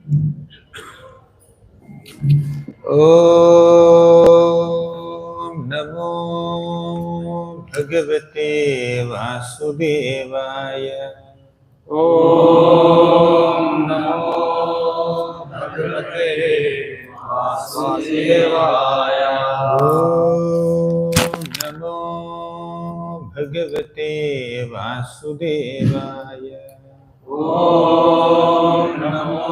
Om Namo Bhagavate Vasudevaya. Om Namo Bhagavate Vasudevaya. Om Namo Bhagavate Vasudevaya. Om Namo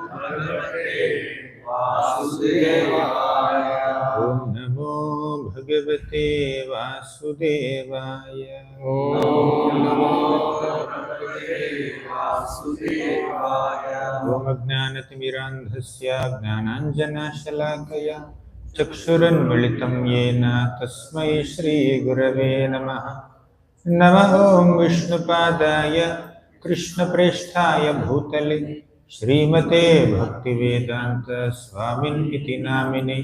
Bhagavate Vasudevaya. Om Namo Bhagavate Vasudevaya. Om Namo Bhagavate Vasudevaya. Om Ajnanatimirandhasya Jnananjanashalakaya Chakshurunmilitam Yena Tasmai Shri Gurave Namaha. Namah Om Vishnupadaya Krishna Presthaya Bhutale Srimate Bhaktivedanta Swamin Iti Namine.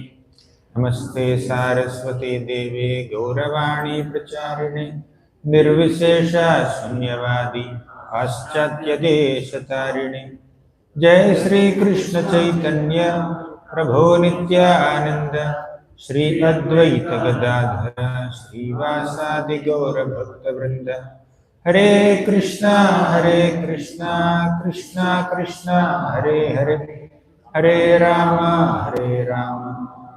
Namaste Saraswati Devi Gauravani Pracharine Nirvishesha Sunyavadi Paschatya Deshatarine. Jai Shri Krishna Chaitanya Prabhu Nityananda Shri Advaita Gadadhara Shri Vasadi Gaura Bhakta Vrinda. Hare Krishna Krishna Krishna Hare Hare Hare Rama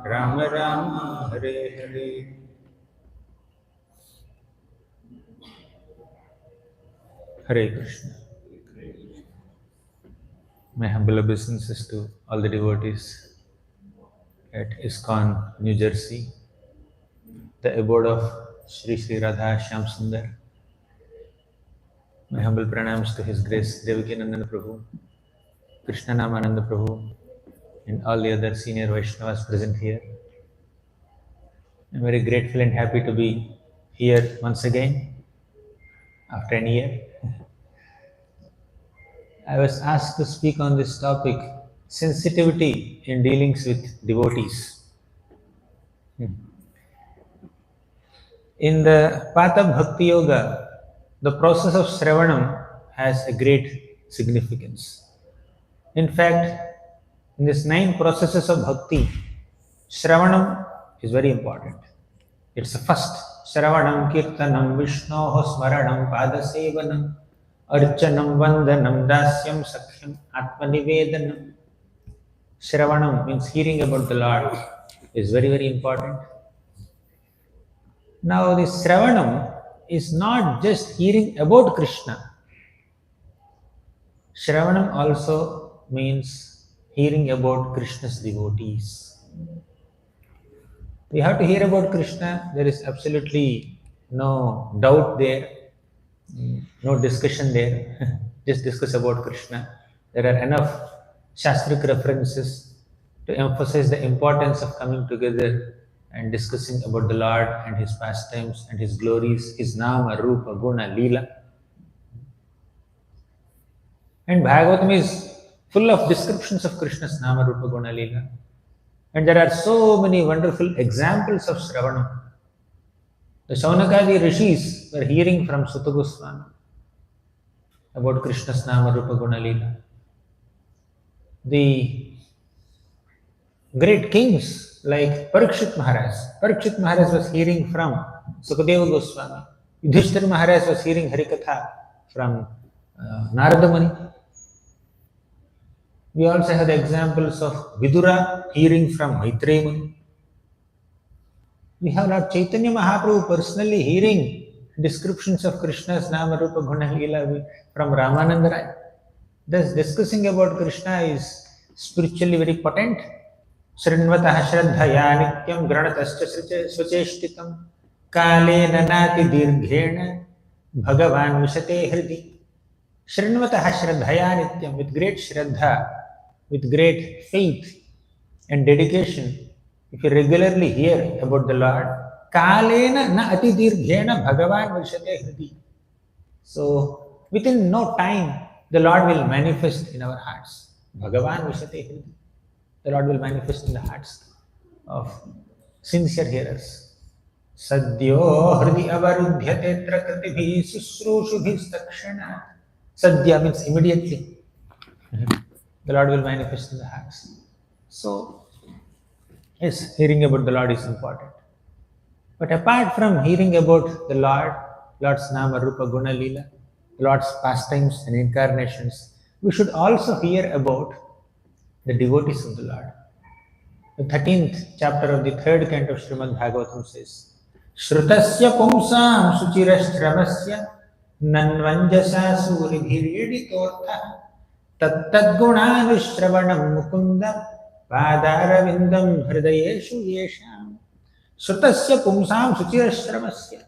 Rama Rama Hare Hare. Hare Krishna. My humble obeisances to all the devotees at ISKCON, New Jersey, the abode of Sri Sri Radha Shyam Sundar. My humble pranams to His Grace Devakinandana Prabhu, Krishna Namananda Prabhu, and all the other senior Vaishnavas present here. I'm very grateful and happy to be here once again after a year. I was asked to speak on this topic, sensitivity in dealings with devotees. In the path of Bhakti Yoga, the process of Shravanam has a great significance. In fact, in these 9 processes of Bhakti, Shravanam is very important. It's the first. Shravanam, Kirtanam, Vishnoho Smaranam, Padasevanam, Archanam, Vandanam, Dasyam, Sakhyam, Atmanivedanam. Shravanam means hearing about the Lord is very, very important. Now, this Shravanam is not just hearing about Krishna. Shravanam also means hearing about Krishna's devotees. We have to hear about Krishna. There is absolutely no doubt there, no discussion there. Just discuss about Krishna. There are enough Shastric references to emphasize the importance of coming together and discussing about the Lord and His pastimes and His glories, His Nama, Rupa, Guna, Leela. And Bhagavatam is full of descriptions of Krishna's Nama, Rupa, Guna, Leela. And there are so many wonderful examples of Shravanam. The Shaunakadi rishis were hearing from Sutta Goswami about Krishna's Nama, Rupa, Guna, Leela. The great kings like Parikshit Maharaj. Parikshit Maharaj was hearing from Sukadeva Goswami. Yudhishthira Maharaj was hearing Harikatha from Narada Muni. We also have the examples of Vidura hearing from Maitreya Muni. We have Lord Chaitanya Mahaprabhu personally hearing descriptions of Krishna's Nama, Rupa, Guna, Leela from Ramananda Rai. Thus, discussing about Krishna is spiritually very potent. Srinvatah Shraddhaya Nityam Granatascha Swacheshtitam Kale Nanati Dirghena Bhagavan Vishate Hridi. Srinvatah Shraddhaya Nityam, with great Shraddha, with great faith and dedication, if you regularly hear about the Lord, Kalena na ati dirghena Bhagavan Vishate Hridi. So, within no time, the Lord will manifest in our hearts. Bhagavan Vishate Hridi. The Lord will manifest in the hearts of sincere hearers. Sadhyo Hridi Avarudhyate Trakrtibhi Susrushubhi Stakshana. Sadhya means immediately. the Lord will manifest in the hearts. So, yes, hearing about the Lord is important. But apart from hearing about the Lord, Lord's Nama, Rupa, Guna, Leela, the Lord's pastimes and incarnations, we should also hear about the devotees of the Lord. The 13th chapter of the 3rd canto of Srimad Bhagavatam says, Shrutasya pumsam suchirashtramasya nanvanjasa suribhiriditotha tattadgunanushravanam mukunda padaravindam hridayeshu yesham. Shrutasya pumsam suchirashtramasya.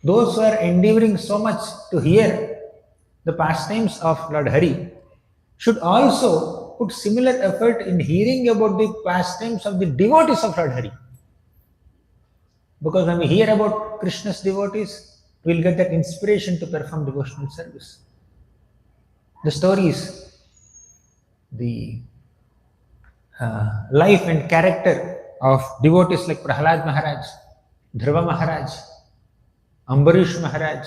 Those who are endeavoring so much to hear the pastimes of Lord Hari should also put similar effort in hearing about the pastimes of the devotees of Lord Hari. Because when we hear about Krishna's devotees, we will get that inspiration to perform devotional service. The stories, the life and character of devotees like Prahlad Maharaj, Dhruva Maharaj, Ambarish Maharaj,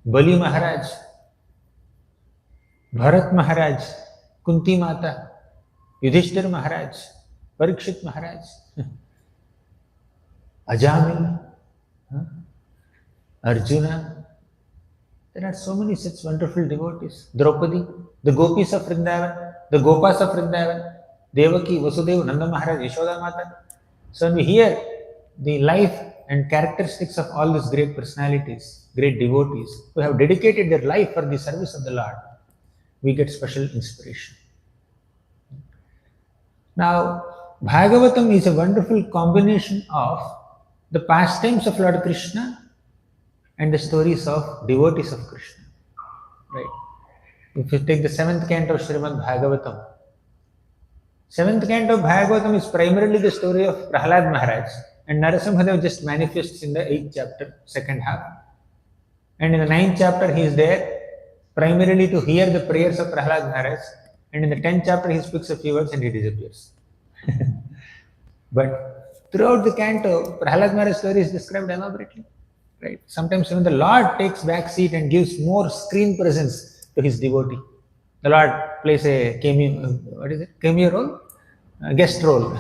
Bali Maharaj, Bharat Maharaj, Kunti Mata, Yudhishthir Maharaj, Parikshit Maharaj, Ajamil, Arjuna. There are so many such wonderful devotees. Draupadi, the gopis of Vrindavan, the gopas of Vrindavan, Devaki, Vasudeva, Nanda Maharaj, Yashoda Mata. So when we hear the life and characteristics of all these great personalities, great devotees who have dedicated their life for the service of the Lord, we get special inspiration. Now, Bhagavatam is a wonderful combination of the pastimes of Lord Krishna and the stories of devotees of Krishna. Right? If you take the 7th canto of Srimad Bhagavatam, 7th canto of Bhagavatam is primarily the story of Prahlad Maharaj, and Narasimhadev just manifests in the 8th chapter, second half. And in the 9th chapter, he is there primarily to hear the prayers of Prahlad Maharaj, and in the 10th chapter, he speaks a few words and he disappears. But throughout the canto, Prahlad Maharaj's story is described elaborately. Right? Sometimes even the Lord takes back seat and gives more screen presence to his devotee. The Lord plays a cameo role? A guest role.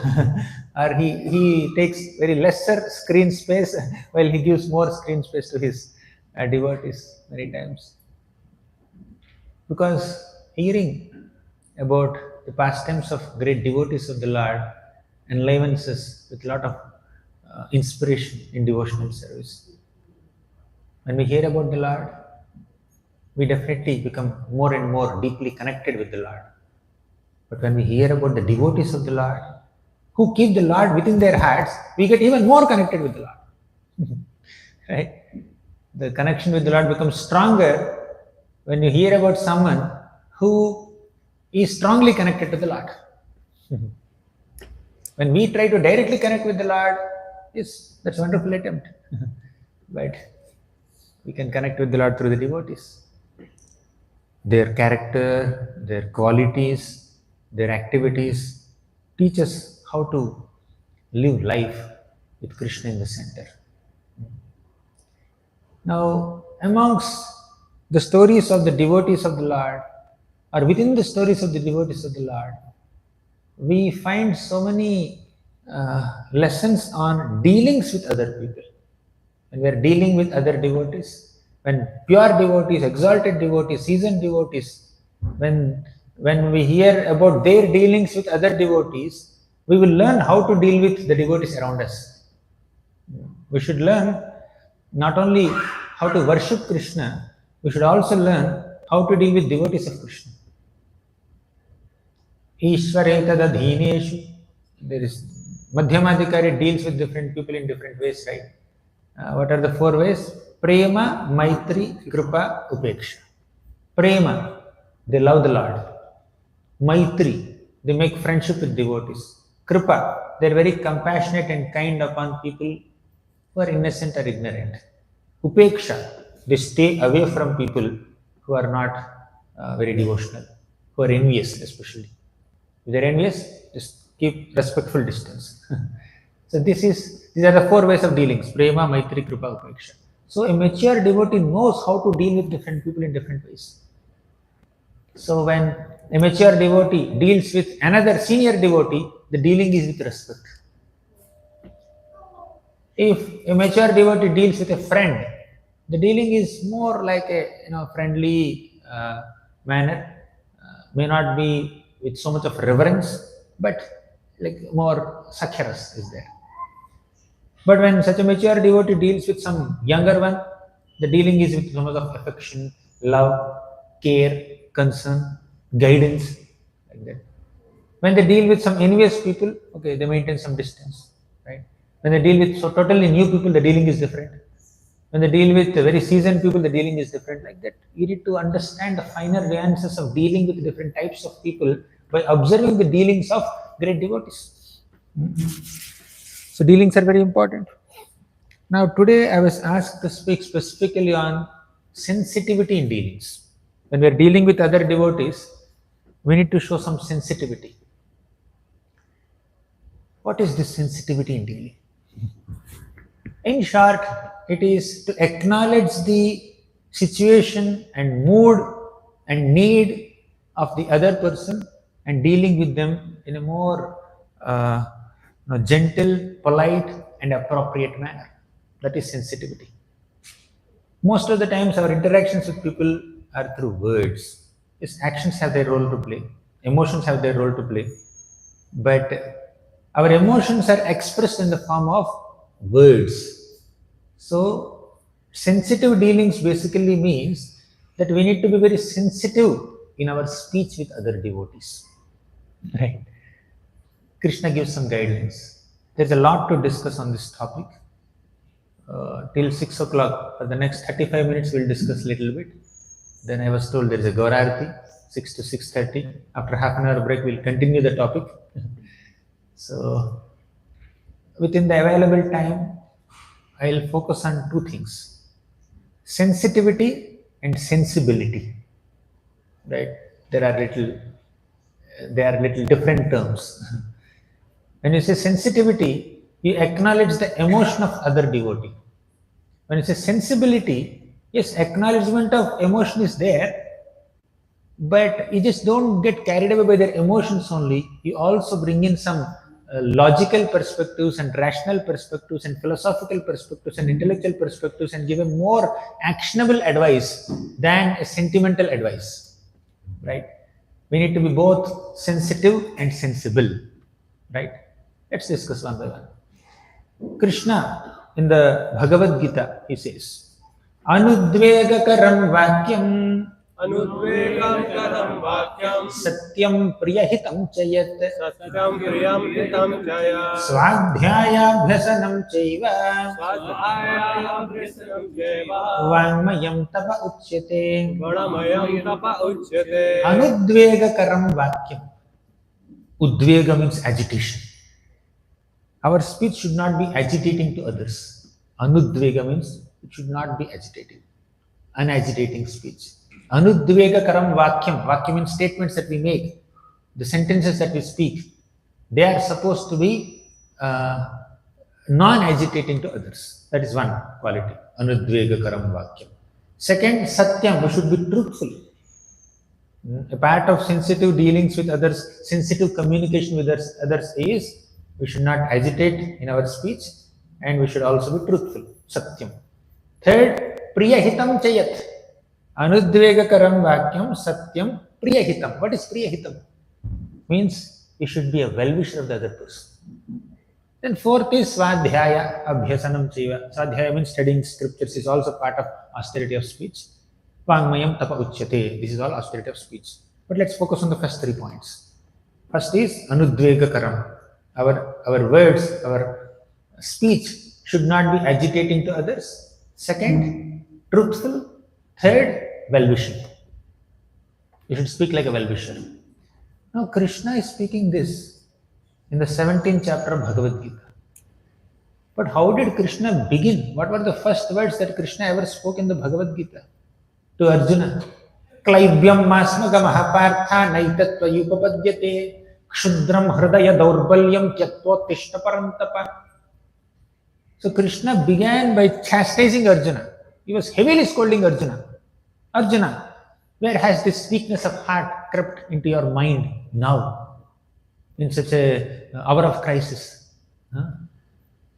Or he takes very lesser screen space while he gives more screen space to his devotees many times. Because hearing about the pastimes of great devotees of the Lord enlivens us with a lot of inspiration in devotional service. When we hear about the Lord, we definitely become more and more deeply connected with the Lord. But when we hear about the devotees of the Lord, who keep the Lord within their hearts, we get even more connected with the Lord. Right? The connection with the Lord becomes stronger when you hear about someone who is strongly connected to the Lord. When we try to directly connect with the Lord, yes, that's a wonderful attempt. But we can connect with the Lord through the devotees. Their character, their qualities, their activities teach us how to live life with Krishna in the center. Now, amongst the stories of the devotees of the Lord, or within the stories of the devotees of the Lord, we find so many lessons on dealings with other people. When we are dealing with other devotees, when pure devotees, exalted devotees, seasoned devotees, when we hear about their dealings with other devotees, we will learn how to deal with the devotees around us. We should learn not only how to worship Krishna, we should also learn how to deal with devotees of Krishna. Ishvaretadadhineshu. There is Madhyamadhikari deals with different people in different ways, right? What are the 4 ways? Prema, Maitri, Kripa, Upeksha. Prema, they love the Lord. Maitri, they make friendship with devotees. Kripa, they are very compassionate and kind upon people who are innocent or ignorant. Upeksha, they stay away from people who are not very devotional, who are envious especially. If they are envious, just keep respectful distance. So these are the 4 ways of dealings: Prema, Maitri, Kripa, Upeksha. So a mature devotee knows how to deal with different people in different ways. So when a mature devotee deals with another senior devotee, the dealing is with respect. If a mature devotee deals with a friend, the dealing is more like a friendly manner, may not be with so much of reverence, but like more sakharas is there. But when such a mature devotee deals with some younger one, the dealing is with so much of affection, love, care, concern, guidance, like that. When they deal with some envious people, okay, they maintain some distance, right? When they deal with so totally new people, the dealing is different. When they deal with very seasoned people, the dealing is different. Like that, you need to understand the finer nuances of dealing with different types of people by observing the dealings of great devotees. So dealings are very important. Now today I was asked to speak specifically on sensitivity in dealings. When we are dealing with other devotees, we need to show some sensitivity. What is this sensitivity in dealing? In short, it is to acknowledge the situation and mood and need of the other person and dealing with them in a more gentle, polite, and appropriate manner. That is sensitivity. Most of the times, our interactions with people are through words. Yes, actions have their role to play, emotions have their role to play, but our emotions are expressed in the form of words. So, sensitive dealings basically means that we need to be very sensitive in our speech with other devotees. Right? Krishna gives some guidelines. There's a lot to discuss on this topic. Till 6 o'clock, for the next 35 minutes, we'll discuss a little bit. Then I was told there is a Gaurarti, 6 to 6:30. After half an hour break, we'll continue the topic. So, within the available time, I'll focus on two things: sensitivity and sensibility. Right? They are little different terms. When you say sensitivity, you acknowledge the emotion of other devotee. When you say sensibility, yes, acknowledgement of emotion is there, but you just don't get carried away by their emotions only. You also bring in some logical perspectives and rational perspectives and philosophical perspectives and intellectual perspectives and give a more actionable advice than a sentimental advice, right? We need to be both sensitive and sensible, right? Let's discuss one by one. Krishna in the Bhagavad Gita, he says, Anudvegakaram vakyam Anudvegankadam vakyam satyam priyahitam chayat satyam priyam hitam jaya swadhyayabhyasanam chaiva swadhyaya vrisanam jeva vangmayam tapa uchyate. vanamayam tapa uchyate. Anudvegakaram vakyam. Udvega means agitation. Our speech should not be agitating to others. Anudvega means it should not be agitating. Unagitating speech. Anudvega karam vakyam. Vakyam means statements that we make. The sentences that we speak. They are supposed to be non-agitating to others. That is one quality. Anudvega karam vakyam. Second, satyam. We should be truthful. A part of sensitive dealings with others, sensitive communication with others is we should not agitate in our speech and we should also be truthful. Satyam. Third, priyahitam chayat. Anudvegakaram vakyam satyam priyahitam. What is priyahitam? Means we should be a well-wisher of the other person. Then fourth is swadhyaya abhyasanam chiva. Swadhyaya means studying scriptures is also part of austerity of speech. Vangmayam tapa uchyate. This is all austerity of speech. But let's focus on the first 3 points. First is anudvegakaram. Our words, our speech should not be agitating to others. Second, truthful. Third, well-wishing. You should speak like a well-wisher. Now, Krishna is speaking this in the 17th chapter of Bhagavad Gita. But how did Krishna begin? What were the first words that Krishna ever spoke in the Bhagavad Gita to Arjuna? Klaibyam masmaga mahapartha naitatva yupapadyate kshudram hridaya daurbalyam tyatva tishta parantapa. So Krishna began by chastising Arjuna. He was heavily scolding Arjuna. Arjuna, Where has this weakness of heart crept into your mind now, in such a hour of crisis? Huh?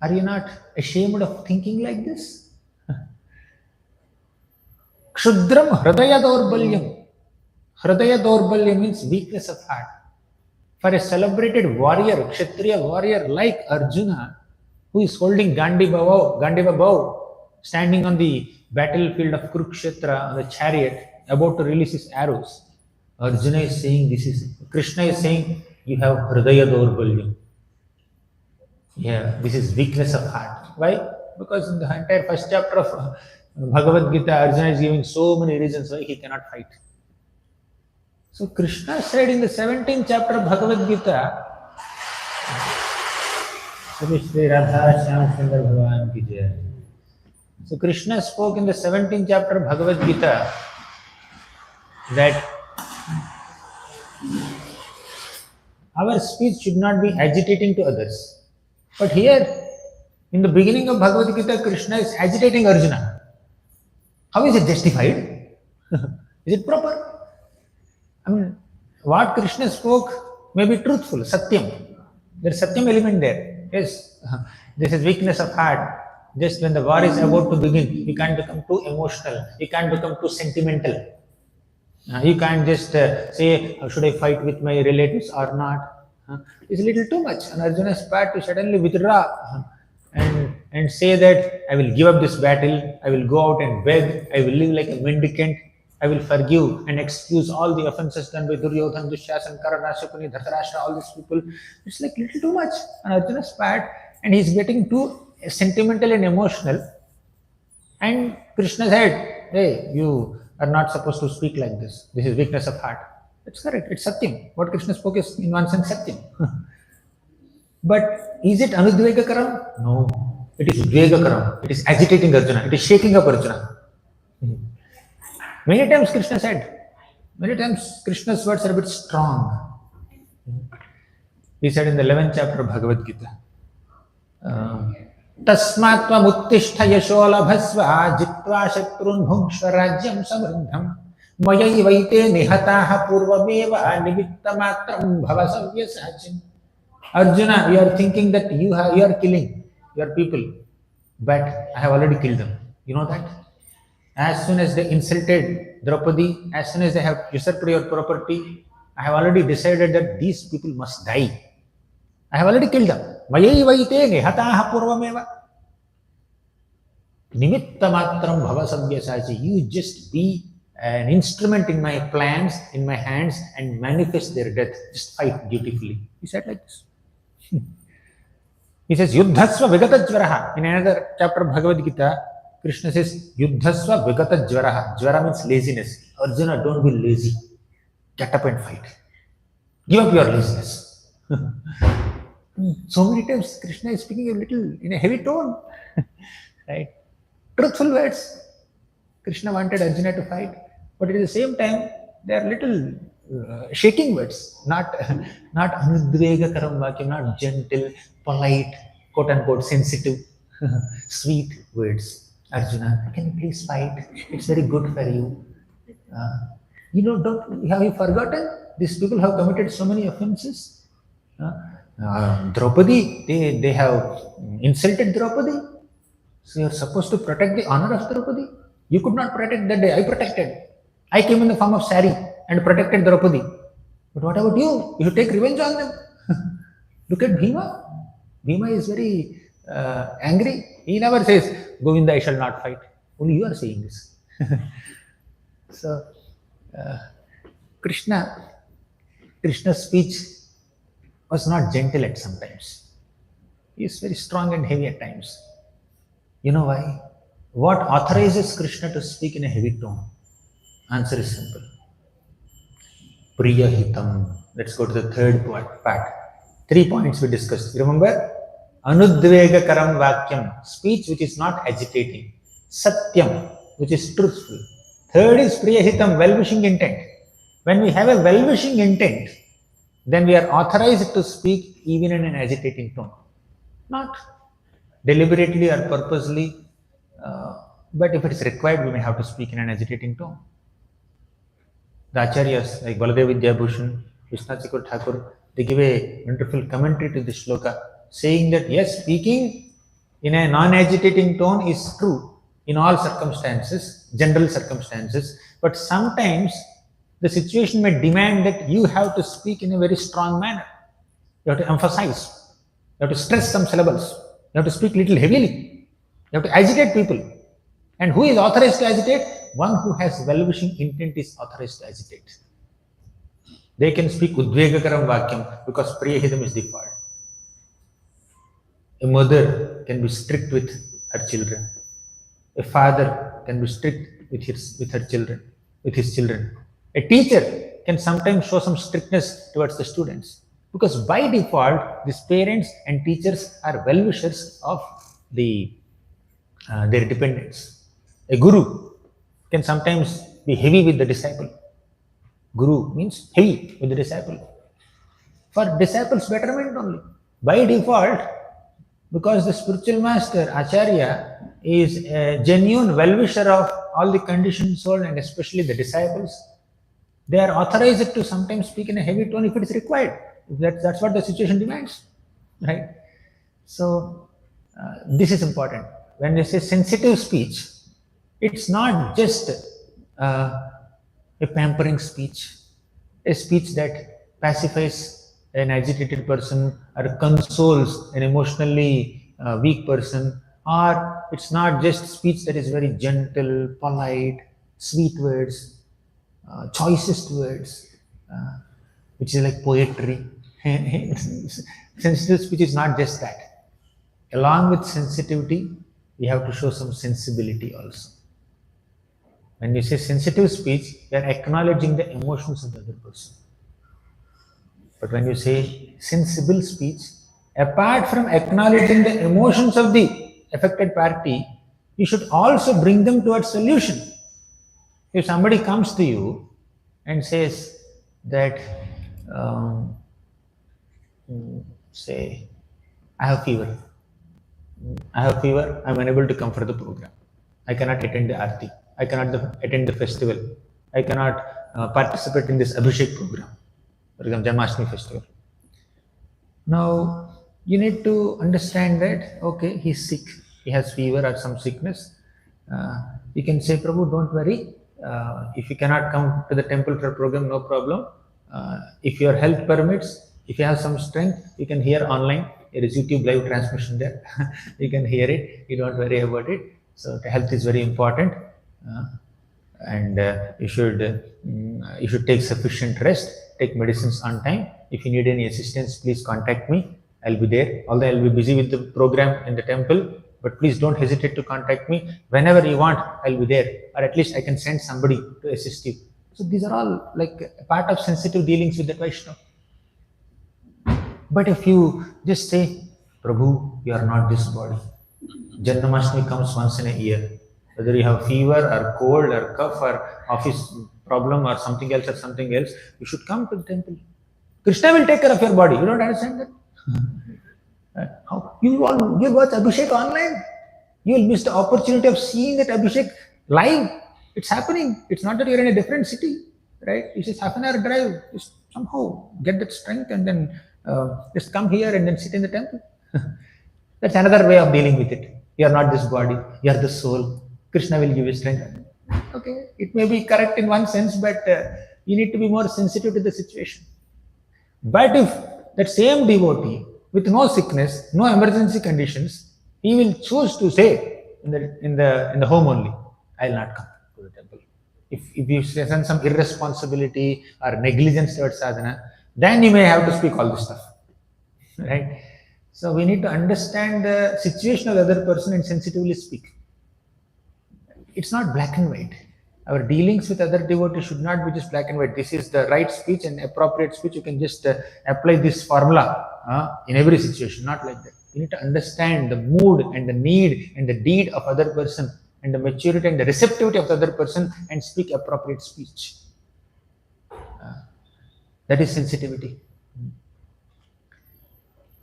Are you not ashamed of thinking like this? Kshudram hridaya dorbalyam. Hridaya dorbalyam means weakness of heart. For a celebrated warrior, Kshatriya warrior like Arjuna, who is holding Gandiva bow, standing on the battlefield of Kurukshetra on the chariot, about to release his arrows, Arjuna is saying, Krishna is saying, you have Hridaya dorbalyam. Yeah, this is weakness of heart. Why? Because in the entire first chapter of Bhagavad Gita, Arjuna is giving so many reasons why he cannot fight. So Krishna said in the 17th chapter of Bhagavad Gita, Shri Radha Shyam Sundar Bhagavan ki jai. So Krishna spoke in the 17th chapter of Bhagavad Gita that our speech should not be agitating to others. But here, in the beginning of Bhagavad Gita, Krishna is agitating Arjuna. How is it justified? Is it proper? I mean, what Krishna spoke may be truthful, satyam. There is satyam element there. Yes, this is weakness of heart. Just when the war is about to begin, you can't become too emotional. You can't become too sentimental. You can't just say, should I fight with my relatives or not? It's a little too much. And Arjuna's part to suddenly withdraw and say that I will give up this battle, I will go out and beg, I will live like a mendicant, I will forgive and excuse all the offenses done by Duryodhana, Dushyasan, Karna, Shukuni, Dhartarashtra, all these people. It's like little too much on Arjuna's part, and he's getting too sentimental and emotional. And Krishna said, hey, you are not supposed to speak like this. This is weakness of heart. That's correct. It's Satyam. What Krishna spoke is, in one sense, Satyam. But is it Anudvegakaram? No. It is Udvegakaram. It is agitating Arjuna. It is shaking up Arjuna. Many times Krishna's words are a bit strong. He said in the 11th chapter of Bhagavad Gita, Tasmatva muttishta yasholabhasva jitva shatrun bhungshva rajyam samruddham mayai vaite nihataha purvameva nimittamatram bhavasavyasachi. Arjuna, you are thinking that you are killing your people, but I have already killed them. You know that? As soon as they insulted Draupadi, as soon as they have usurped your property, I have already decided that these people must die. I have already killed them. Mayai vaite nihataha purvameva. Nimittamatram bhavasavyasachi. You just be an instrument in my plans, in my hands, and manifest their death. Just fight dutifully. He said like this. He says, Yuddhasva vigatajvaraha. In another chapter of Bhagavad Gita, Krishna says, Yuddhasva vigatajvaraha. Jvara means laziness. Arjuna, don't be lazy. Get up and fight. Give up your laziness. So many times Krishna is speaking a little in a heavy tone. Right? Truthful words. Krishna wanted Arjuna to fight. But at the same time, they are little shaking words, not anudvegakaram vakyam, not gentle, polite, quote unquote sensitive, sweet words. Arjuna, can you please fight? It's very good for you. Have you forgotten? These people have committed so many offenses. Draupadi, they have insulted Draupadi. So you are supposed to protect the honor of Draupadi. You could not protect that day. I protected. I came in the form of sari and protected Draupadi. But what about you? You should take revenge on them. Look at Bhima. Bhima is very angry. He never says, Govinda, I shall not fight. Only you are saying this. So, Krishna's speech was not gentle at some times. He is very strong and heavy at times. You know why? What authorizes Krishna to speak in a heavy tone? Answer is simple. Priyahitam. Let's go to the third part. 3 points we discussed. Remember? Anudvegakaram vakyam. Speech which is not agitating. Satyam, which is truthful. Third is priyahitam, well-wishing intent. When we have a well-wishing intent, then we are authorized to speak even in an agitating tone. Not deliberately or purposely, but if it is required, we may have to speak in an agitating tone. The acharyas like Baladev Vidyabhushan, Vishnu Chakur Thakur, they give a wonderful commentary to this shloka, saying that yes, speaking in a non-agitating tone is true in all circumstances, general circumstances, but sometimes the situation may demand that you have to speak in a very strong manner. You have to emphasize, you have to stress some syllables, you have to speak little heavily, you have to agitate people. And who is authorized to agitate? One who has well-wishing intent is authorized to agitate. They can speak udvegakaram vakyam because priyahidam is default. A mother can be strict with her children. A father can be strict with her children, with his children. A teacher can sometimes show some strictness towards the students because by default, these parents and teachers are well-wishers of their dependents. A guru can sometimes be heavy with the disciple. Guru means heavy with the disciple. For disciples' betterment only. By default, because the spiritual master, Acharya, is a genuine well-wisher of all the conditioned soul and especially the disciples, they are authorized to sometimes speak in a heavy tone if it is required. That's what the situation demands. Right? So, this is important. When they say sensitive speech, it's not just a pampering speech, a speech that pacifies an agitated person or consoles an emotionally weak person, or it's not just speech that is very gentle, polite, sweet words, choicest words, which is like poetry. Sensitive speech is not just that. Along with sensitivity, we have to show some sensibility also. When you say sensitive speech, you are acknowledging the emotions of the other person. But when you say sensible speech, apart from acknowledging the emotions of the affected party, you should also bring them towards solution. If somebody comes to you and says that, say, I have fever, I'm unable to come for the program, I cannot attend the Aarti, I cannot attend the festival, I cannot participate in this Abhishek program, for example, Janmashtami festival. Now, you need to understand that, okay, he's sick, he has fever or some sickness. You can say, Prabhu, don't worry. If you cannot come to the temple for a program, no problem. If your health permits, if you have some strength, you can hear online. There is YouTube live transmission there. You can hear it. You don't worry about it. So health is very important, and you should take sufficient rest. Take medicines on time. If you need any assistance, please contact me. I'll be there. Although I'll be busy with the program in the temple, but please don't hesitate to contact me. Whenever you want, I'll be there. Or at least I can send somebody to assist you. So these are all like a part of sensitive dealings with the Vaishnava. But if you just say, Prabhu, you are not this body. Janmashtami comes once in a year. Whether you have fever or cold or cough or office problem or something else, you should come to the temple. Krishna will take care of your body. You don't understand that? How? You watch Abhishek online? You will miss the opportunity of seeing that Abhishek live. It's happening. It's not that you're in a different city, right? It's just half an hour drive. Just somehow get that strength and then just come here and then sit in the temple. That's another way of dealing with it. You are not this body. You are the soul. Krishna will give you strength. Okay, it may be correct in one sense, but you need to be more sensitive to the situation. But if that same devotee with no sickness, no emergency conditions, he will choose to say in the home only, I will not come to the temple. If you sense some irresponsibility or negligence towards sadhana, then you may have to speak all this stuff, right? So we need to understand the situation of the other person and sensitively speak. It's not black and white. Our dealings with other devotees should not be just black and white. This is the right speech and appropriate speech. You can just apply this formula in every situation, not like that. You need to understand the mood and the need and the deed of other person and the maturity and the receptivity of the other person and speak appropriate speech. That is sensitivity.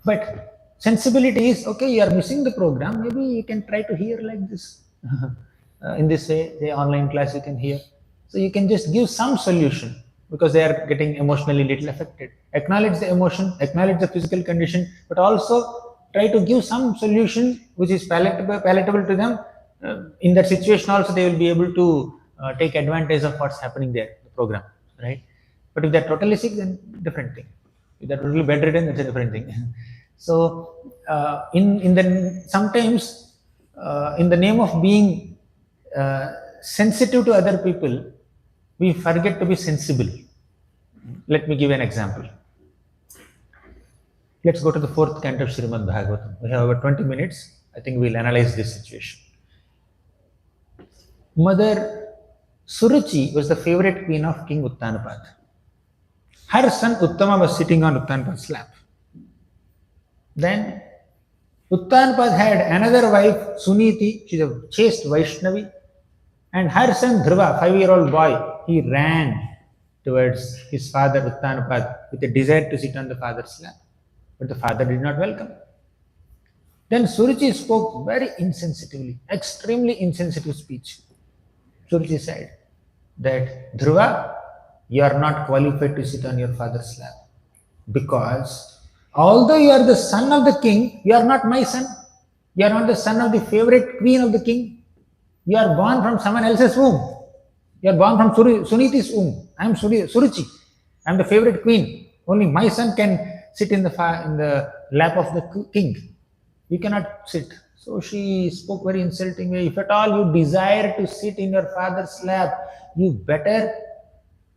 But sensibility is, okay, you are missing the program, maybe you can try to hear like this. In this way, the online class you can hear. So you can just give some solution because they are getting emotionally little affected. Acknowledge the emotion, acknowledge the physical condition, but also try to give some solution which is palatable to them. In that situation also they will be able to take advantage of what's happening there, the program, right? But if they're totally sick, then different thing. If they're totally bedridden, that's a different thing. So in the sometimes in the name of being sensitive to other people, we forget to be sensible. Let me give an example. Let's go to the fourth canto of Srimad Bhagavatam. We have about 20 minutes. I think we'll analyze this situation. Mother Suruchi was the favorite queen of King Uttanapad. Her son Uttama was sitting on Uttanapad's lap. Then Uttanapad had another wife, Suniti. She's a chaste Vaishnavi. And her son Dhruva, 5-year-old boy, he ran towards his father Uttanapad with a desire to sit on the father's lap. But the father did not welcome. Then Suruchi spoke very insensitively, extremely insensitive speech. Suruchi said that, Dhruva, you are not qualified to sit on your father's lap because although you are the son of the king, you are not my son. You are not the son of the favorite queen of the king. You are born from someone else's womb. You are born from Suniti's womb. I am Suruchi. I am the favorite queen. Only my son can sit in the lap of the king. You cannot sit. So she spoke very insultingly. If at all you desire to sit in your father's lap, you better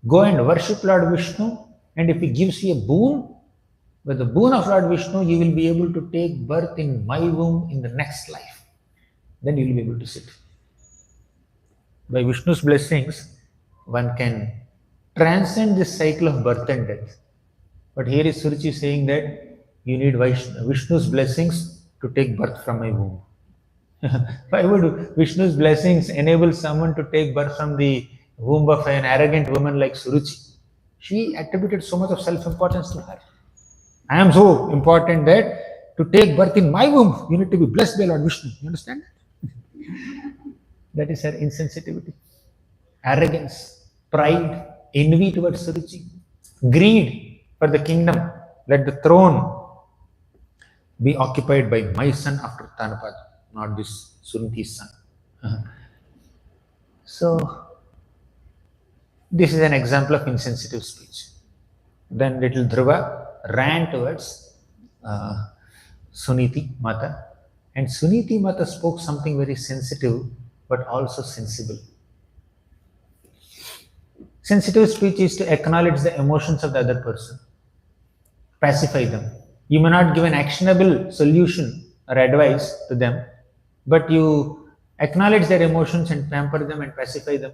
go and worship Lord Vishnu. And if he gives you a boon, with the boon of Lord Vishnu, you will be able to take birth in my womb in the next life. Then you will be able to sit. By Vishnu's blessings, one can transcend this cycle of birth and death. But here is Suruchi saying that you need Vishnu's blessings to take birth from my womb. Why would Vishnu's blessings enable someone to take birth from the womb of an arrogant woman like Suruchi? She attributed so much of self-importance to her. I am so important that to take birth in my womb, you need to be blessed by Lord Vishnu. You understand? That is her insensitivity, arrogance, pride, envy towards Suruchi, greed for the kingdom. Let the throne be occupied by my son after Uttanapad, not this Suniti's son. So, this is an example of insensitive speech. Then little Dhruva ran towards Suniti Mata, and Suniti Mata spoke something very sensitive but also sensible. Sensitive speech is to acknowledge the emotions of the other person, pacify them. You may not give an actionable solution or advice to them, but you acknowledge their emotions and pamper them and pacify them.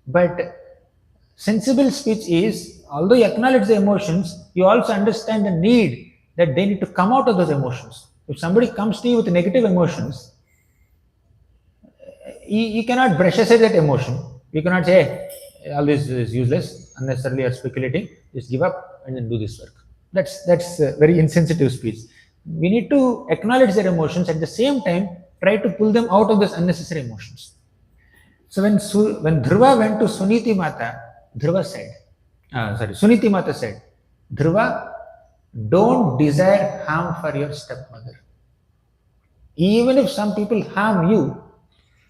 But sensible speech is, although you acknowledge the emotions, you also understand the need that they need to come out of those emotions. If somebody comes to you with negative emotions, you cannot brush aside that emotion. You cannot say, hey, all this is useless, unnecessarily or speculating, just give up and then do this work. That's very insensitive speech. We need to acknowledge their emotions, at the same time try to pull them out of those unnecessary emotions. So when Dhruva went to Suniti Mata, Suniti Mata said, Dhruva, don't desire harm for your stepmother. Even if some people harm you,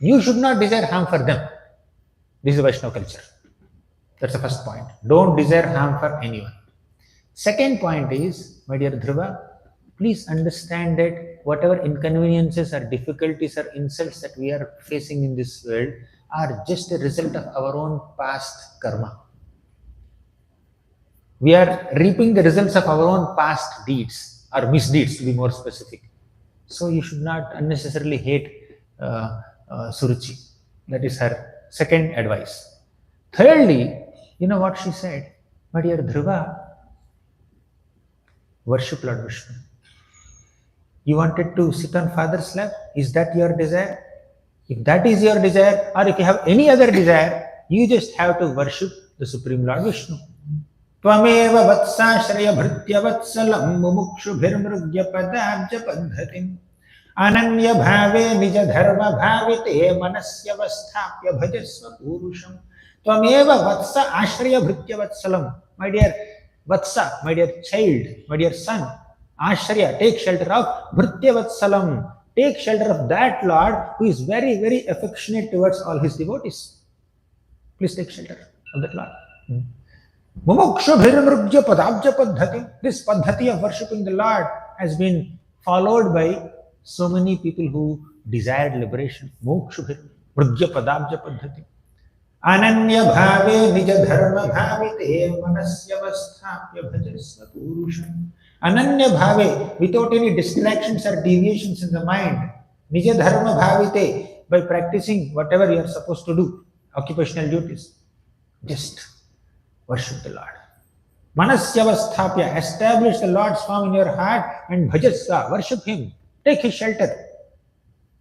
you should not desire harm for them. This is Vaishnava culture. That's the first point. Don't desire harm for anyone. Second point is, my dear Dhruva, please understand that whatever inconveniences or difficulties or insults that we are facing in this world are just a result of our own past karma. We are reaping the results of our own past deeds or misdeeds, to be more specific. So you should not unnecessarily hate Suruchi. That is her second advice. Thirdly, you know what she said? My dear Dhruva, worship Lord Vishnu. You wanted to sit on father's lap? Is that your desire? If that is your desire, or if you have any other desire, you just have to worship the Supreme Lord Vishnu. Tvameva vatsashraya bhritya vatsalam mumukshu bhirmrugya padabja padhatim ananya bhave nija dharma bhavite manasya vasthapya bhajasva purusham Tvameva vatsa ashraya bhritya vatsalam. My dear vatsa, my dear child, my dear son, ashraya, take shelter of bhritya vatsalam. Take shelter of that Lord who is very, very affectionate towards all his devotees. Please take shelter of that Lord. Mumukshubhiramrujya padabja paddhati. This paddhati of worshipping the Lord has been followed by so many people who desired liberation. Mukshubhiramrujya padabja paddhati. Ananya bhave nija dharma bhavite manasyavasthapya bhajasva purusham. Ananya bhave, without any distractions or deviations in the mind. Nija dharma bhavite, by practicing whatever you are supposed to do, occupational duties. Just worship the Lord. Manasyavasthapya, establish the Lord's form in your heart and bhajasva, worship Him. Take His shelter.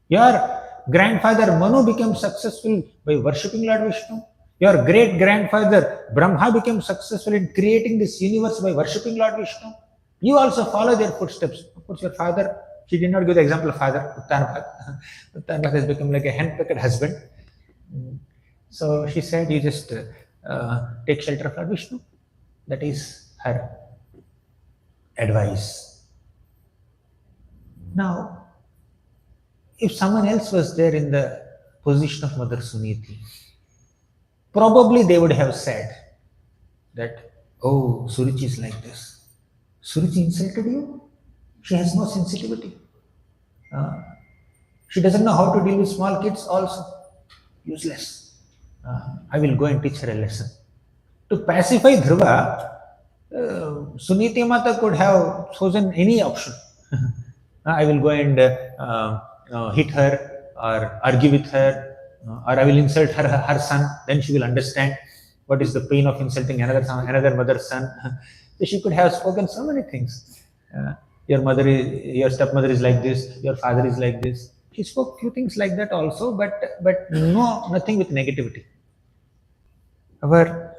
Your grandfather Manu became successful by worshipping Lord Vishnu. Your great grandfather Brahma became successful in creating this universe by worshipping Lord Vishnu. You also follow their footsteps. Of course, your father, she did not give the example of father, Uttanabhat. Uttanabhat has become like a hen-pecked husband. So she said, you just take shelter of Lord Vishnu. That is her advice. Now, if someone else was there in the position of Mother Suniti, probably they would have said that, oh, Suruchi is like this. Suruchi insulted you? She has no sensitivity. She doesn't know how to deal with small kids also. Useless. I will go and teach her a lesson. To pacify Dhruva, Suniti Mata could have chosen any option. I will go and hit her or argue with her, or I will insult her son, then she will understand what is the pain of insulting another mother's son. So she could have spoken so many things. Your stepmother is like this, your father is like this. She spoke few things like that also, but nothing with negativity. Our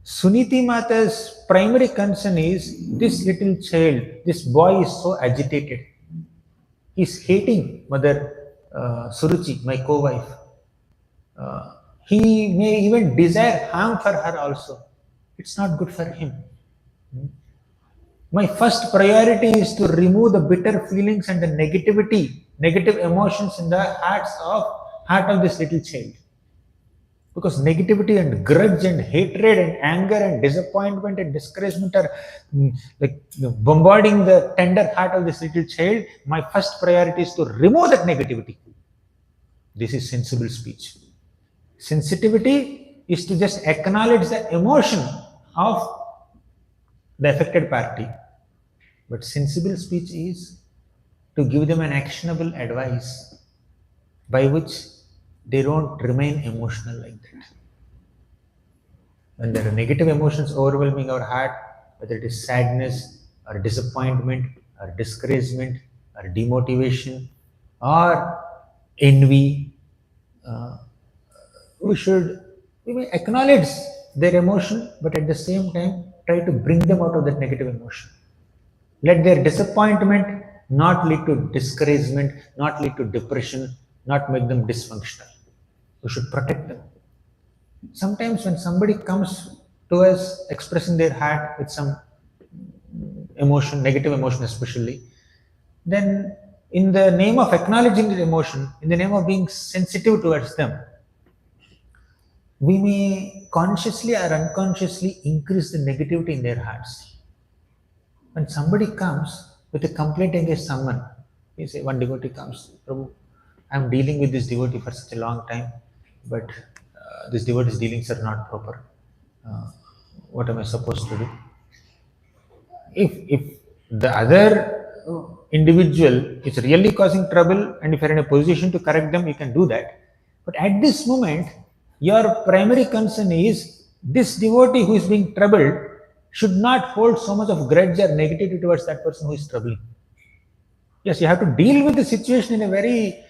Suniti Mata's primary concern is this little child, this boy is so agitated. He's hating Mother Suruchi, my co-wife. He may even desire harm for her also. It's not good for him. My first priority is to remove the bitter feelings and the negative emotions in the heart of this little child. Because negativity and grudge and hatred and anger and disappointment and discouragement are like bombarding the tender heart of this little child. My first priority is to remove that negativity. This is sensible speech. Sensitivity is to just acknowledge the emotion of the affected party. But sensible speech is to give them an actionable advice by which they don't remain emotional like that. When there are negative emotions overwhelming our heart, whether it is sadness or disappointment or discouragement or demotivation or envy, we may acknowledge their emotion, but at the same time try to bring them out of that negative emotion. Let their disappointment not lead to discouragement, not lead to depression, not make them dysfunctional. We should protect them. Sometimes when somebody comes to us expressing their heart with some emotion, negative emotion especially, then in the name of acknowledging the emotion, in the name of being sensitive towards them, we may consciously or unconsciously increase the negativity in their hearts. When somebody comes with a complaint against someone, you say, one devotee comes, Prabhu, I am dealing with this devotee for such a long time, but this devotee's dealings are not proper. What am I supposed to do? If the other individual is really causing trouble and if you are in a position to correct them, you can do that. But at this moment, your primary concern is this devotee who is being troubled should not hold so much of grudge or negativity towards that person who is troubling. Yes, you have to deal with the situation in a very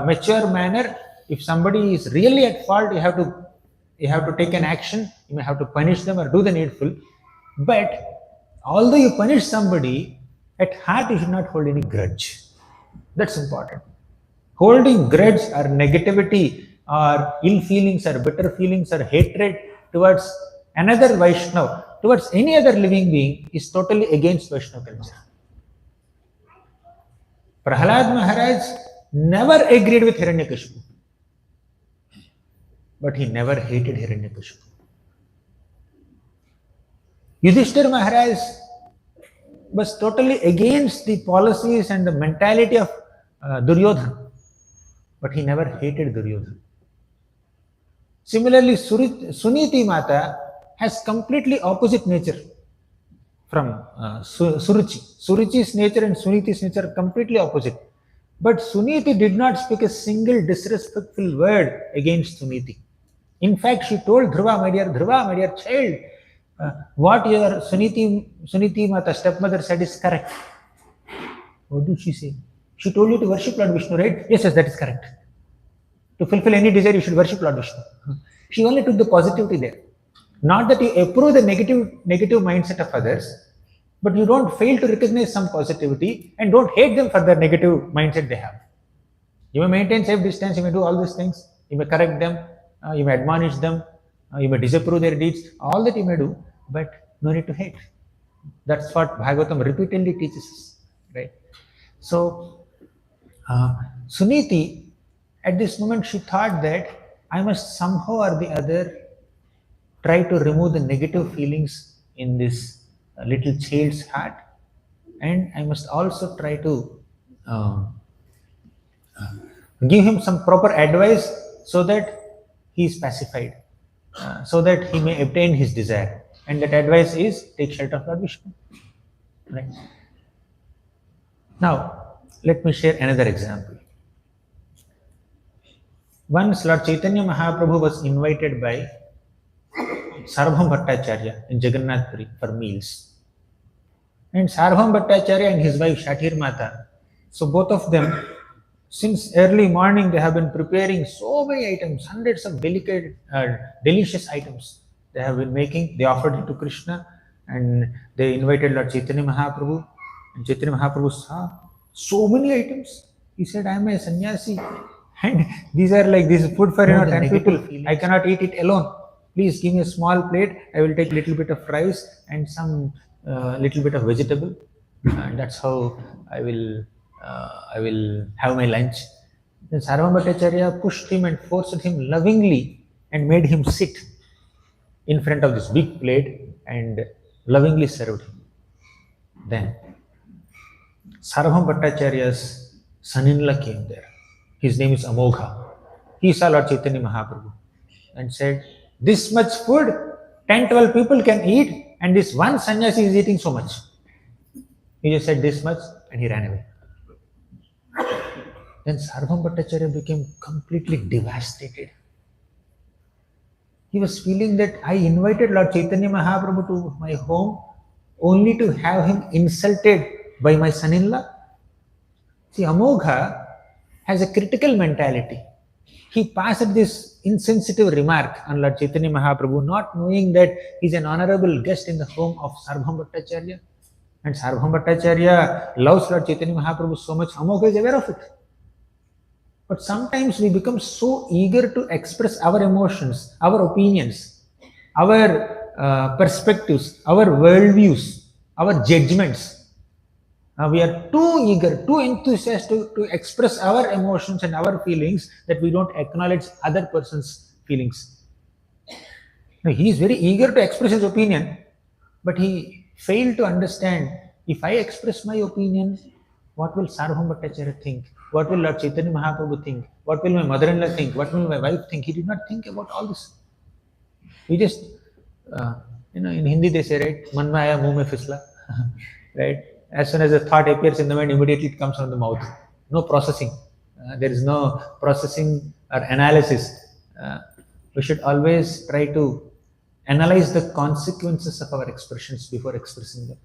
mature manner. If somebody is really at fault, you have to take an action. You may have to punish them or do the needful. But although you punish somebody, at heart you should not hold any grudge. That's important. Holding grudge or negativity or ill feelings or bitter feelings or hatred towards another Vaishnava, towards any other living being is totally against Vaishnava culture. Prahlad Maharaj never agreed with Hiranyakashipu, but he never hated Hiranyakashipu. Yudhishthira Maharaj was totally against the policies and the mentality of Duryodhana, but he never hated Duryodhana. Similarly, Suniti Mata has completely opposite nature from Suruchi. Suruchi's nature and Suniti's nature are completely opposite. But Suniti did not speak a single disrespectful word against Suniti. In fact, she told Dhruva, my dear child, what your Suniti Mata, stepmother, said is correct. What did she say? She told you to worship Lord Vishnu, right? Yes, that is correct. To fulfill any desire, you should worship Lord Vishnu. She only took the positivity there. Not that you approve the negative mindset of others, but you don't fail to recognize some positivity and don't hate them for their negative mindset they have. You may maintain safe distance, you may do all these things, you may correct them, you may admonish them, you may disapprove their deeds, all that you may do, but no need to hate. That's what Bhagavatam repeatedly teaches us, right? So, Suniti, at this moment, she thought that I must somehow or the other try to remove the negative feelings in this little child's heart, and I must also try to give him some proper advice so that he is pacified, so that he may obtain his desire. And that advice is take shelter of Lord Vishnu. Right? Now, let me share another example. Once Lord Chaitanya Mahaprabhu was invited by Sarvabhauma Bhattacharya in Jagannath Puri for meals. And Sarvabhauma Bhattacharya and his wife Shatir Mata, so both of them, since early morning they have been preparing so many items, hundreds of delicate, delicious items they have been making. They offered it to Krishna and they invited Lord Chaitanya Mahaprabhu. And Chaitanya Mahaprabhu saw so many items. He said, I am a sannyasi and these are like this food for 10 people. I cannot eat it alone. Please give me a small plate. I will take little bit of rice and some little bit of vegetable. And that's how I will have my lunch. Then Sarvabhauma Bhattacharya pushed him and forced him lovingly and made him sit in front of this big plate and lovingly served him. Then Sarvabhauma Bhattacharya's son-in-law came there. His name is Amogha. He saw Lord Chaitanya Mahaprabhu and said, this much food, 10-12 people can eat and this one sannyasi is eating so much. He just said this much and he ran away. Then Sarvabhauma Bhattacharya became completely devastated. He was feeling that I invited Lord Chaitanya Mahaprabhu to my home only to have him insulted by my son-in-law. See, Amogha has a critical mentality. He passed this insensitive remark on Lord Chaitanya Mahaprabhu, not knowing that he is an honorable guest in the home of Sarvabhauma Bhattacharya. And Sarvabhauma Bhattacharya loves Lord Chaitanya Mahaprabhu so much, Amogha is aware of it. But sometimes we become so eager to express our emotions, our opinions, our perspectives, our worldviews, our judgments. We are too eager, too enthusiastic to express our emotions and our feelings that we don't acknowledge other person's feelings. Now, he is very eager to express his opinion, but he failed to understand, if I express my opinion, what will Sarvabhauma Bhattacharya think? What will Lord Chaitanya Mahaprabhu think? What will my mother-in-law think? What will my wife think? He did not think about all this. He just, in Hindi they say, right, man mein aaya, muh mein fisla, right? As soon as a thought appears in the mind, immediately it comes from the mouth. No processing. There is no processing or analysis. We should always try to analyze the consequences of our expressions before expressing them.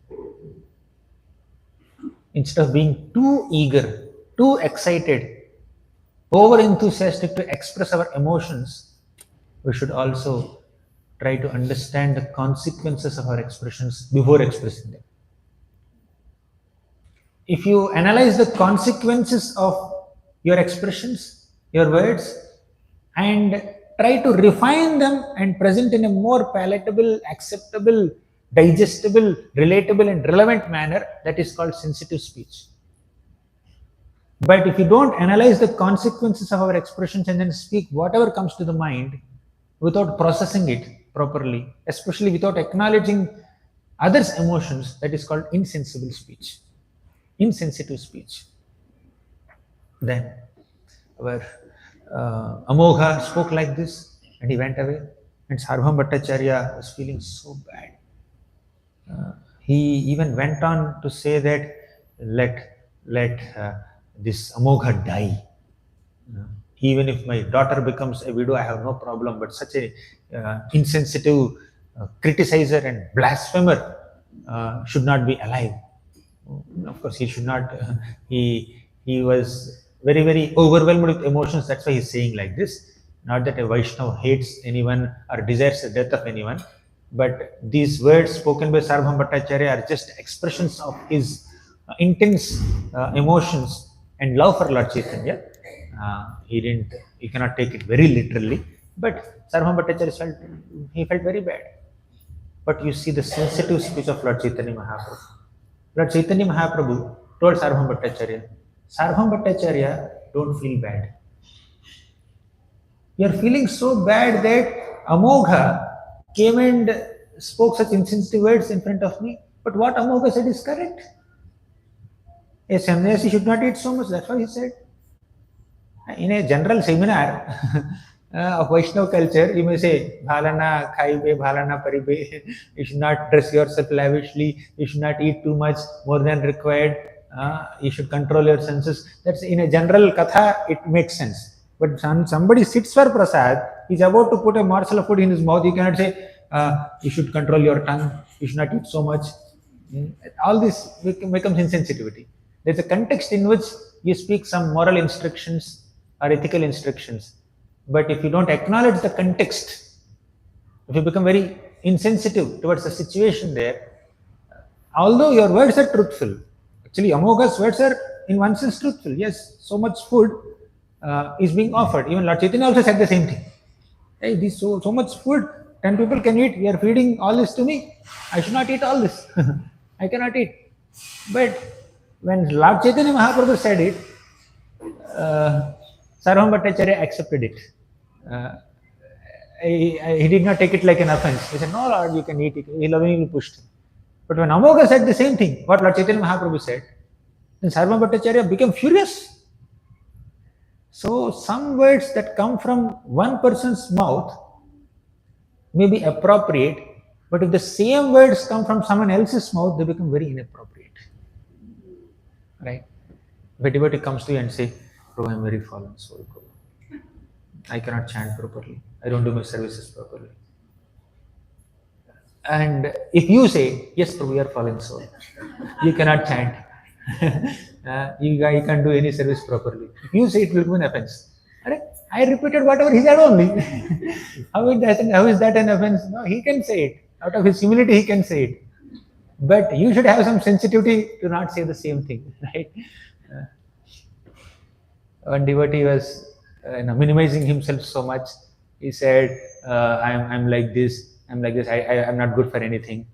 Instead of being too eager, too excited, over-enthusiastic to express our emotions, we should also try to understand the consequences of our expressions before expressing them. If you analyze the consequences of your expressions, your words, and try to refine them and present in a more palatable, acceptable, digestible, relatable, and relevant manner. That is called sensitive speech. But if you don't analyze the consequences of our expressions and then speak whatever comes to the mind without processing it properly, especially without acknowledging others' emotions, that is called insensible speech, insensitive speech. Then our Amogha spoke like this and he went away. And Sarvabhauma Bhattacharya was feeling so bad. He even went on to say that let this Amogha die. Even if my daughter becomes a widow, I have no problem. But such a insensitive criticizer and blasphemer should not be alive. Of course, he should not. He was very, very overwhelmed with emotions. That's why he's saying like this. Not that a Vaishnava hates anyone or desires the death of anyone, but these words spoken by Sarvabhauma Bhattacharya are just expressions of his intense emotions and love for Lord Chaitanya. He cannot take it very literally, but Sarvabhauma Bhattacharya felt very bad. But you see the sensitive speech of Lord Chaitanya Mahaprabhu. Lord Chaitanya Mahaprabhu told Sarvabhauma Bhattacharya, Sarvabhauma Bhattacharya, don't feel bad. You are feeling so bad that Amogha came and spoke such insensitive words in front of me. But what Amogha said is correct. A sannyasi should not eat so much. That's what he said. In a general seminar of Vaishnava culture, you may say, Bhalana khaibe, Bhalana paribe. You should not dress yourself lavishly. You should not eat too much, more than required. You should control your senses. That's in a general katha, it makes sense. But somebody sits for prasad, he's about to put a morsel of food in his mouth. You cannot say, you should control your tongue. You should not eat so much. All this becomes insensitivity. There's a context in which you speak some moral instructions or ethical instructions. But if you don't acknowledge the context, if you become very insensitive towards the situation there, although your words are truthful, actually Amogha's words are in one sense truthful. Yes, so much food is being offered. Even Lord Chaitanya also said the same thing. Hey, this so much food, 10 people can eat. You are feeding all this to me. I should not eat all this. I cannot eat. But when Lord Chaitanya Mahaprabhu said it, Sarvabhauma Bhattacharya accepted it. He did not take it like an offense. He said, no Lord, you can eat it. He lovingly pushed him. But when Amogha said the same thing, what Lord Chaitanya Mahaprabhu said, then Sarvabhauma Bhattacharya became furious. So some words that come from one person's mouth may be appropriate, but if the same words come from someone else's mouth, they become very inappropriate. Right? If a devotee comes to you and say, Prabhu, I am very fallen soul, Prabhu. I cannot chant properly. I don't do my services properly. And if you say, yes, Prabhu, you are fallen soul. You cannot chant. You can't do any service properly. If you say, it will be an offense. I repeated whatever he said only. How is that an offense? No, he can say it. Out of his humility, he can say it. But you should have some sensitivity to not say the same thing, right? One devotee was minimizing himself so much. He said, I'm like this, I'm like this, I'm not good for anything.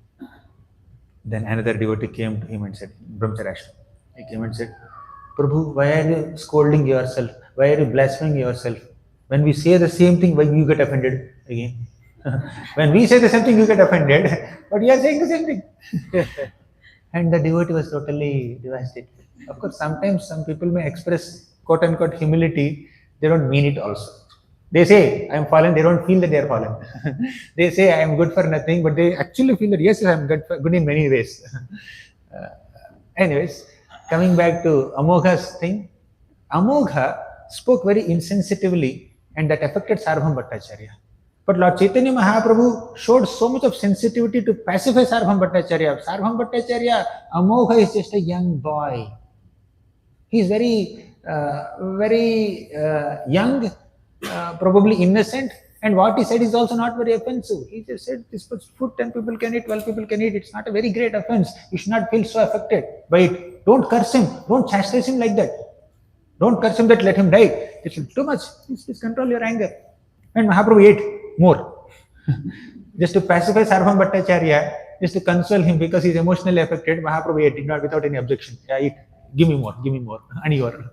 Then another devotee came to him and said, Brahmacharya, he came and said, Prabhu, why are you scolding yourself? Why are you blaspheming yourself? When we say the same thing, why you get offended again? When we say the same thing, you get offended, but you are saying the same thing. And the devotee was totally devastated. Of course, sometimes some people may express quote unquote humility, they don't mean it also. They say, I am fallen, they don't feel that they are fallen. They say, I am good for nothing, but they actually feel that, yes, I am good in many ways. Anyways, coming back to Amogha's thing, Amogha spoke very insensitively and that affected Sarvabhauma Bhattacharya. But Lord Chaitanya Mahaprabhu showed so much of sensitivity to pacify Sarvabhauma Bhattacharya. Sarvabhauma Bhattacharya, Amogha is just a young boy. He is very young, probably innocent, and what he said is also not very offensive. He just said, this much food 10 people can eat, 12 people can eat. It's not a very great offense. You should not feel so affected by it. Don't curse him. Don't chastise him like that. Don't curse him that let him die. It's too much. Please control your anger. And Mahaprabhu ate more. Just to pacify Sarvam Bhattacharya, just to console him because he's emotionally affected, Mahaprabhu ate, not without any objection. Yeah, eat. Give me more, and your.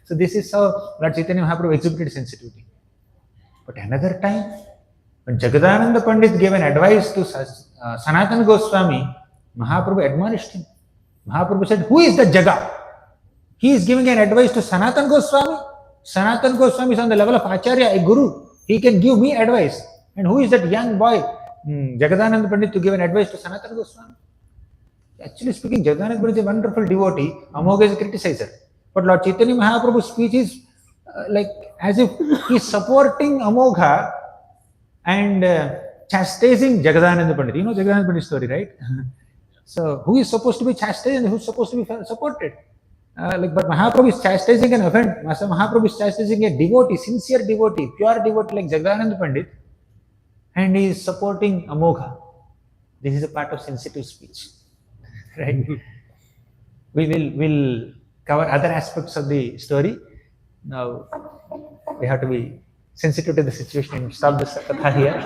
So this is how Lord Chaitanya Mahaprabhu exhibited sensitivity. But another time, when Jagadananda Pandit gave an advice to Sanatana Goswami, Mahaprabhu admonished him. Mahaprabhu said, who is the Jaga? He is giving an advice to Sanatana Goswami. Sanatana Goswami is on the level of Acharya, a guru. He can give me advice. And who is that young boy, Jagadananda Pandit, to give an advice to Sanatana Goswami? Actually speaking, Jagadananda Pandit is a wonderful devotee. Amogha is a criticizer. But Lord Chaitanya Mahaprabhu's speech is like as if he is supporting Amogha and chastising Jagadananda Pandit. You know Jagadananda Pandit's story, right? So who is supposed to be chastised and who is supposed to be supported? But Mahaprabhu is chastising an offender. Mahaprabhu is chastising a devotee, sincere devotee, pure devotee like Jagadananda Pandit, and he is supporting Amogha. This is a part of sensitive speech, right? We'll cover other aspects of the story. Now we have to be sensitive to the situation and stop this katha here.